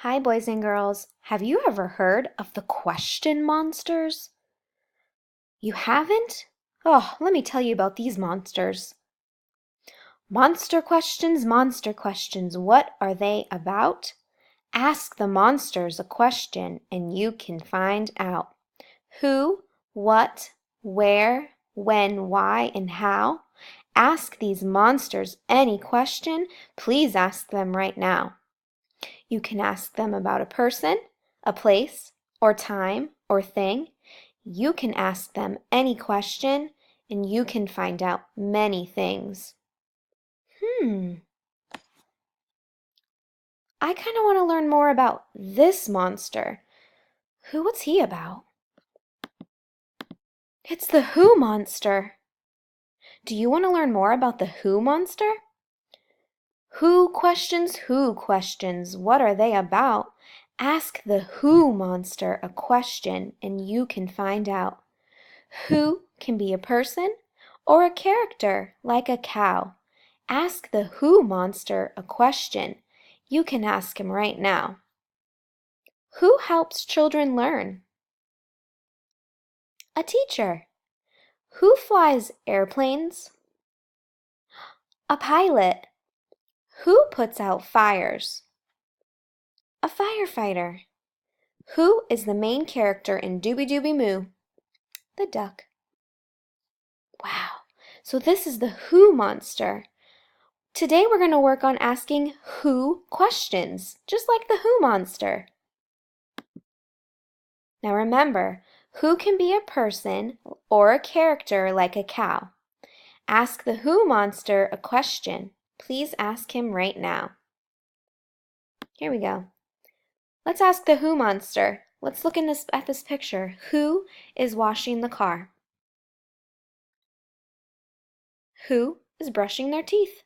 Hi, boys and girls. Have you ever heard of the question monsters? You haven't? Oh, let me tell you about these monsters. Monster questions, what are they about? Ask the monsters a question and you can find out. Who, what, where, when, why, and how? Ask these monsters any question. Please ask them right now. You can ask them about a person, a place, or time, or thing. You can ask them any question, and you can find out many things. I kind of want to learn more about this monster. What's he about? It's the Who monster. Do you want to learn more about the Who monster? Who questions, what are they about? Ask the Who monster a question and you can find out. Who can be a person or a character like a cow. Ask the Who monster a question. You can ask him right now. Who helps children learn? A teacher. Who flies airplanes? A pilot. Who puts out fires? A firefighter. Who is the main character in Doobie Doobie Moo? The duck. Wow, so this is the Who monster. Today we're going to work on asking who questions, just like the Who monster. Now remember, who can be a person or a character like a cow? Ask the Who monster a question. Please ask him right now. Here we go. Let's ask the Who monster. Let's look at this picture. Who is washing the car? Who is brushing their teeth?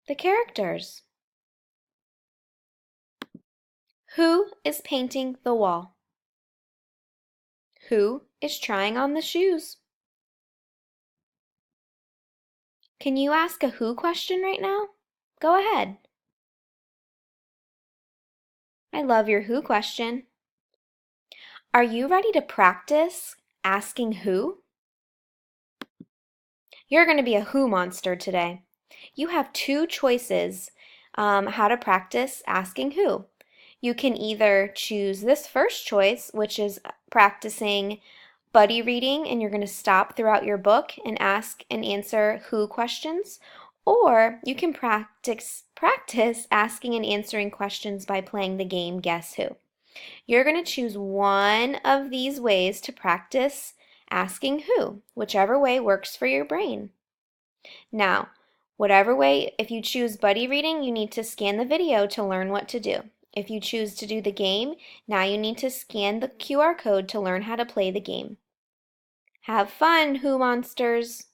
The characters. Who is painting the wall? Who is trying on the shoes? Can you ask a who question right now? Go ahead. I love your who question. Are you ready to practice asking who? You're going to be a who monster today. You have two choices how to practice asking who. You can either choose this first choice, which is practicing buddy reading, and you're going to stop throughout your book and ask and answer who questions, or you can practice asking and answering questions by playing the game Guess Who. You're going to choose one of these ways to practice asking who, whichever way works for your brain. Now, whatever way, if you choose buddy reading, you need to scan the video to learn what to do. If you choose to do the game, now you need to scan the QR code to learn how to play the game. Have fun, Who monsters!